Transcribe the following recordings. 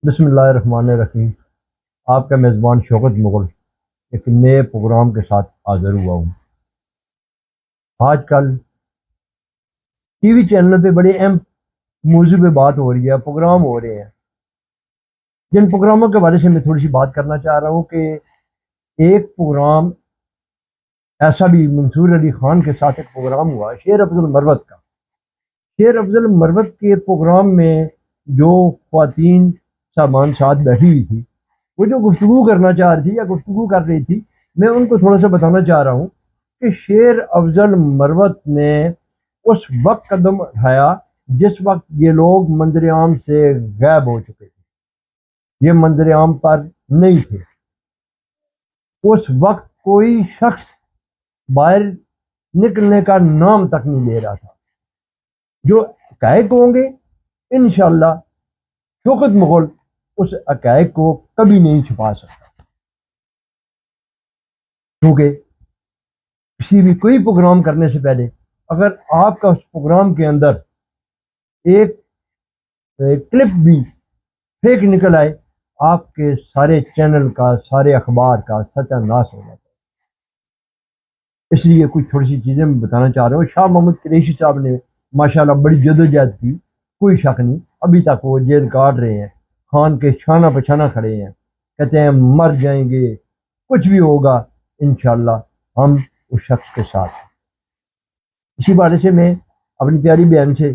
بسم اللہ الرحمن الرحیم۔ آپ کا میزبان شوکت مغل ایک نئے پروگرام کے ساتھ حاضر ہوا ہوں۔ آج کل ٹی وی چینل پہ بڑے اہم موضوع پہ بات ہو رہی ہے، پروگرام ہو رہے ہیں۔ جن پروگراموں کے بارے سے میں تھوڑی سی بات کرنا چاہ رہا ہوں کہ ایک پروگرام ایسا بھی منصور علی خان کے ساتھ ایک پروگرام ہوا شیر افضل مروت کا۔ شیر افضل مروت کے پروگرام میں جو خواتین سامان ساتھ بیٹھی ہوئی تھی، وہ جو گفتگو کرنا چاہ رہی تھی یا گفتگو کر رہی تھی، میں ان کو تھوڑا سا بتانا چاہ رہا ہوں کہ شیر افضل مروت نے اس وقت قدم اٹھایا جس وقت یہ لوگ منظر عام سے غائب ہو چکے تھے، یہ منظر عام پر نہیں تھے۔ اس وقت کوئی شخص باہر نکلنے کا نام تک نہیں لے رہا تھا۔ جو حقائق ہوں گے انشاءاللہ شوکت مغل اس حقائق کو کبھی نہیں چھپا سکتا، کیونکہ کسی بھی کوئی پروگرام کرنے سے پہلے اگر آپ کا اس پروگرام کے اندر ایک کلپ بھی فیک نکل آئے، آپ کے سارے چینل کا، سارے اخبار کا ستیہ ناش ہو جاتا ہے۔ اس لیے کچھ تھوڑی سی چیزیں میں بتانا چاہ رہا ہوں۔ شاہ محمود قریشی صاحب نے ماشاءاللہ بڑی جدوجہد کی، کوئی شک نہیں، ابھی تک وہ جیل کاٹ رہے ہیں، خان کے شانہ بچھانہ کھڑے ہیں، کہتے ہیں مر جائیں گے، کچھ بھی ہوگا انشاءاللہ ہم اس شخص کے ساتھ ہیں۔ اسی بارے سے میں اپنی پیاری بہن سے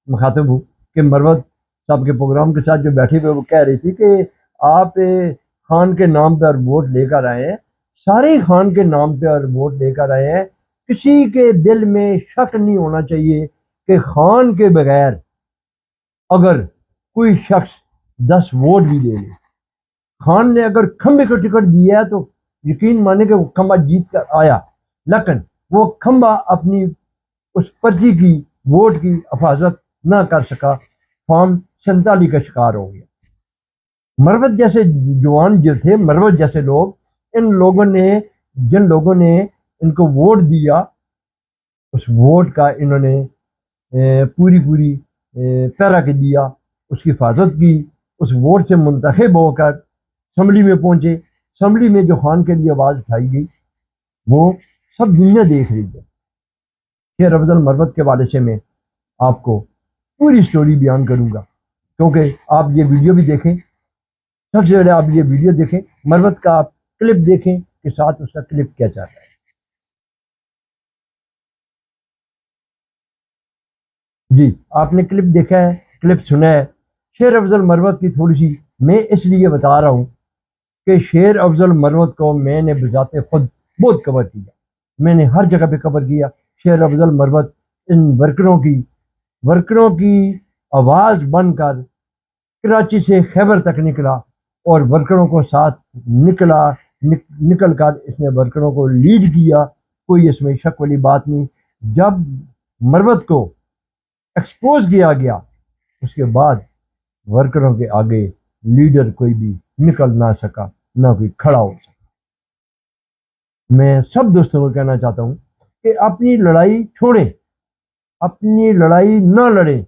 مخاطب ہوں کہ مروت صاحب کے پروگرام کے ساتھ جو بیٹھے ہوئے وہ کہہ رہی تھی کہ آپ خان کے نام پر ووٹ لے کر آئے ہیں، سارے خان کے نام پر ووٹ لے کر آئے ہیں، کسی کے دل میں شک نہیں ہونا چاہیے کہ خان کے بغیر اگر کوئی شخص 10 ووٹ بھی دے لے، خان نے اگر کھمبے کو ٹکٹ دیا ہے تو یقین مانے کہ وہ کھمبا جیت کر آیا، لیکن وہ کھمبا اپنی اس پرچی کی ووٹ کی حفاظت نہ کر سکا، فارم 47 کا شکار ہو گیا۔ مروت جیسے جوان جو تھے، مروت جیسے لوگ، جن لوگوں نے ان کو ووٹ دیا، اس ووٹ کا انہوں نے پوری پیرا کے دیا، اس کی حفاظت کی، اس ووٹ سے منتخب ہو کر اسمبلی میں پہنچے۔ اسمبلی میں جو خان کے لیے آواز اٹھائی گئی وہ سب دنیا دیکھ رہی ہے۔ شیر افضل مروت کے حوالے سے میں آپ کو پوری سٹوری بیان کروں گا، کیونکہ آپ یہ ویڈیو بھی دیکھیں، سب سے پہلے آپ یہ ویڈیو دیکھیں، مروت کا آپ کلپ دیکھیں کہ ساتھ اس کا کلپ کیا چاہتا ہے۔ جی آپ نے کلپ دیکھا ہے، کلپ سنا ہے۔ شیر افضل مروت کی تھوڑی سی میں اس لیے بتا رہا ہوں کہ شیر افضل مروت کو میں نے بذات خود بہت کور کیا، میں نے ہر جگہ پہ کور کیا۔ شیر افضل مروت ان ورکروں کی آواز بن کر کراچی سے خیبر تک نکلا اور ورکروں کو ساتھ نکل کر اس نے ورکروں کو لیڈ کیا، کوئی اس میں شک والی بات نہیں۔ جب مروت کو ایکسپوز کیا گیا اس کے بعد ورکروں کے آگے لیڈر کوئی بھی نکل نہ سکا، نہ کوئی کھڑا ہو سکا۔ میں سب دوستوں کو کہنا چاہتا ہوں کہ اپنی لڑائی چھوڑیں، اپنی لڑائی نہ لڑیں،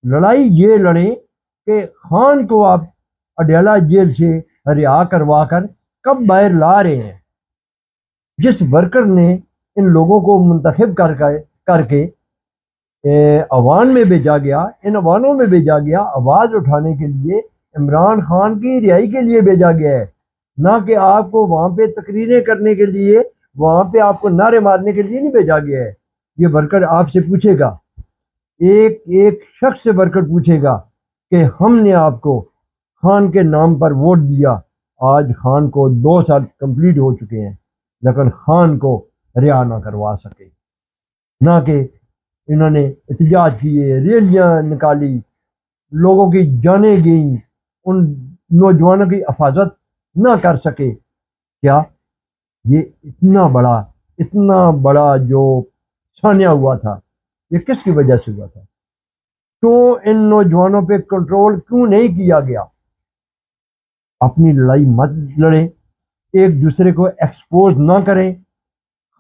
لڑائی یہ لڑیں کہ خان کو آپ اڈیالہ جیل سے رہا کروا کر کب باہر لا رہے ہیں۔ جس ورکر نے ان لوگوں کو منتخب کر کے عوام میں بھیجا گیا، ان عوانوں میں بھیجا گیا آواز اٹھانے کے لیے، عمران خان کی رہائی کے لیے بھیجا گیا ہے، نہ کہ آپ کو وہاں پہ تقریریں کرنے کے لیے، وہاں پہ آپ کو نعرے مارنے کے لیے نہیں بھیجا گیا ہے۔ یہ ورکر آپ سے پوچھے گا، ایک شخص سے ورکر پوچھے گا کہ ہم نے آپ کو خان کے نام پر ووٹ دیا، آج خان کو 2 سال کمپلیٹ ہو چکے ہیں، لیکن خان کو رہا نہ کروا سکے، نہ کہ انہوں نے احتجاج کیے، ریلیاں نکالی، لوگوں کی جانیں گئیں، ان نوجوانوں کی حفاظت نہ کر سکے۔ کیا یہ اتنا بڑا جو سانحہ ہوا تھا یہ کس کی وجہ سے ہوا تھا؟ کیوں ان نوجوانوں پہ کنٹرول کیوں نہیں کیا گیا؟ اپنی لڑائی مت لڑیں، ایک دوسرے کو ایکسپوز نہ کریں۔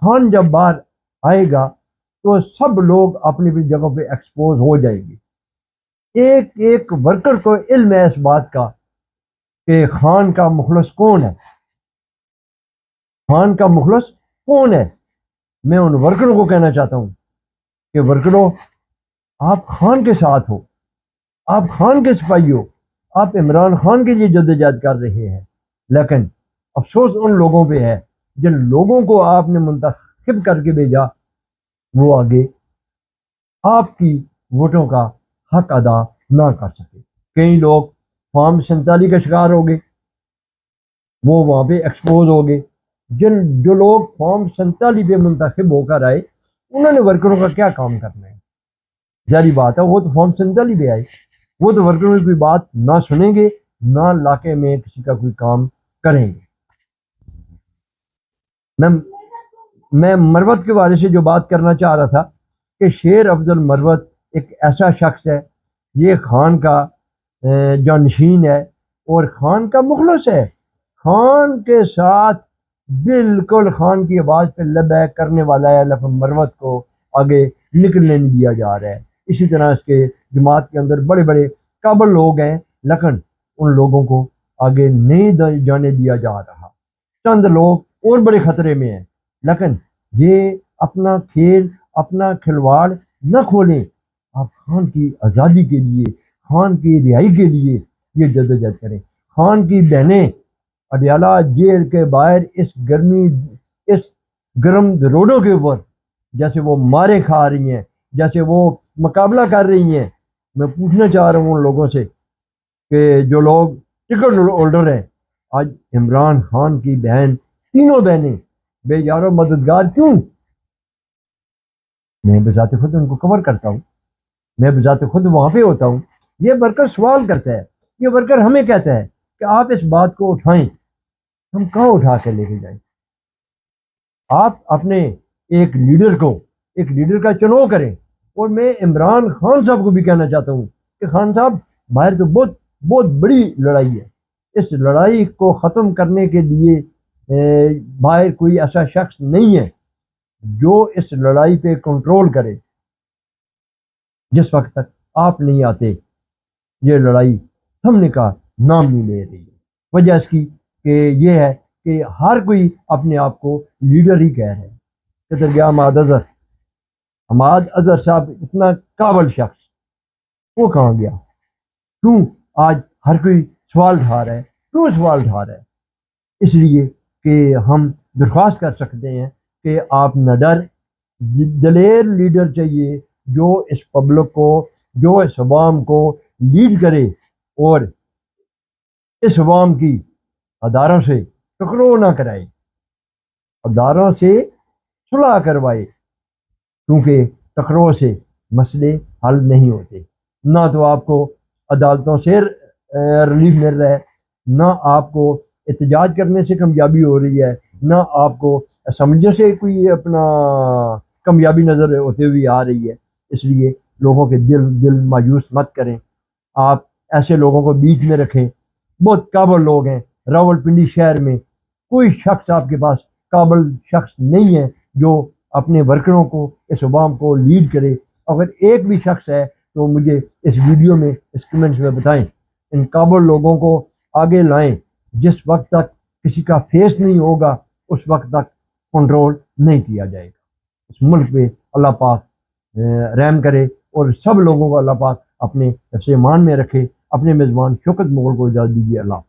خان جب باہر آئے گا تو سب لوگ اپنی بھی جگہوں پہ ایکسپوز ہو جائیں گے۔ ایک ورکر کو علم ہے اس بات کا کہ خان کا مخلص کون ہے، خان کا مخلص کون ہے۔ میں ان ورکروں کو کہنا چاہتا ہوں کہ ورکروں، آپ خان کے ساتھ ہو، آپ خان کے سپاہی ہو، آپ عمران خان کے لیے جدوجہد کر رہے ہیں، لیکن افسوس ان لوگوں پہ ہے جن لوگوں کو آپ نے منتخب کر کے بھیجا وہ آگے آپ کی ووٹوں کا حق ادا نہ کر سکے۔ کئی لوگ فارم 47 کا شکار ہو گئے، وہ وہاں پہ ایکسپوز ہو گئے۔ جو لوگ فارم 47 پہ منتخب ہو کر آئے انہوں نے ورکروں کا کیا کام کرنا ہے؟ ظاہری بات ہے وہ تو فارم 47 پہ آئے، وہ تو ورکروں کی کوئی بات نہ سنیں گے، نہ علاقے میں کسی کا کوئی کام کریں گے۔ میں مروت کے بارے سے جو بات کرنا چاہ رہا تھا کہ شیر افضل مروت ایک ایسا شخص ہے، یہ خان کا جانشین ہے اور خان کا مخلص ہے، خان کے ساتھ بالکل خان کی آواز پہ لبیک کرنے والا ہے، لیکن مروت کو آگے نکلنے نہیں دیا جا رہا ہے۔ اسی طرح اس کے جماعت کے اندر بڑے بڑے قابل لوگ ہیں، لیکن ان لوگوں کو آگے نہیں جانے دیا جا رہا۔ چند لوگ اور بڑے خطرے میں ہیں، لیکن یہ اپنا کھیل، اپنا کھلواڑ نہ کھولیں۔ آپ خان کی آزادی کے لیے، خان کی رہائی کے لیے یہ جدوجہد کریں۔ خان کی بہنیں اڈیالہ جیل کے باہر اس گرم روڈوں کے اوپر جیسے وہ مارے کھا رہی ہیں، جیسے وہ مقابلہ کر رہی ہیں۔ میں پوچھنا چاہ رہا ہوں ان لوگوں سے کہ جو لوگ ٹکٹ ہولڈر ہیں، آج عمران خان کی بہن، تینوں بہنیں بے یار و مددگار کیوں؟ میں بذات خود ان کو کور کرتا ہوں، میں بذات خود وہاں پہ ہوتا ہوں۔ یہ ورکر سوال کرتا ہے، یہ ورکر ہمیں کہتا ہے کہ آپ اس بات کو اٹھائیں، ہم کہاں اٹھا کے لے کے جائیں؟ آپ اپنے ایک لیڈر کا چناؤ کریں۔ اور میں عمران خان صاحب کو بھی کہنا چاہتا ہوں کہ خان صاحب باہر تو بہت بہت بڑی لڑائی ہے، اس لڑائی کو ختم کرنے کے لیے باہر کوئی ایسا شخص نہیں ہے جو اس لڑائی پہ کنٹرول کرے۔ جس وقت تک آپ نہیں آتے یہ لڑائی تھمنے کا نام نہیں لے رہی ہے۔ وجہ اس کی کہ یہ ہے کہ ہر کوئی اپنے آپ کو لیڈر ہی کہہ رہے ہیں۔ کدھر گیا حماد اظہر صاحب، اتنا قابل شخص، وہ کہاں گیا؟ کیوں آج ہر کوئی سوال اٹھا رہا ہے؟ کیوں سوال اٹھا رہا ہے؟ اس لیے کہ ہم درخواست کر سکتے ہیں کہ آپ نہ ڈر، دلیر لیڈر چاہیے جو اس پبلک کو، جو اس عوام کو لیڈ کرے اور اس عوام کی اداروں سے ٹکرو نہ کرائے، اداروں سے صلح کروائے، کیونکہ ٹکرو سے مسئلے حل نہیں ہوتے۔ نہ تو آپ کو عدالتوں سے ریلیف مل رہا ہے، نہ آپ کو احتجاج کرنے سے کامیابی ہو رہی ہے، نہ آپ کو اسمبلیوں سے کوئی اپنا کامیابی نظر ہوتے ہوئی آ رہی ہے۔ اس لیے لوگوں کے دل مایوس مت کریں، آپ ایسے لوگوں کو بیچ میں رکھیں۔ بہت قابل لوگ ہیں راولپنڈی شہر میں، کوئی شخص آپ کے پاس قابل شخص نہیں ہے جو اپنے ورکروں کو، اس عوام کو لیڈ کرے۔ اگر ایک بھی شخص ہے تو مجھے اس ویڈیو میں، اس کمنٹس میں بتائیں۔ ان قابل لوگوں کو آگے لائیں۔ جس وقت تک کسی کا فیس نہیں ہوگا اس وقت تک کنٹرول نہیں کیا جائے گا۔ اس ملک پہ اللہ پاک رحم کرے اور سب لوگوں کو اللہ پاک اپنے حفظ ایمان میں رکھے۔ اپنے میزبان شوکت مغل کو اجازت دیجیے۔ اللہ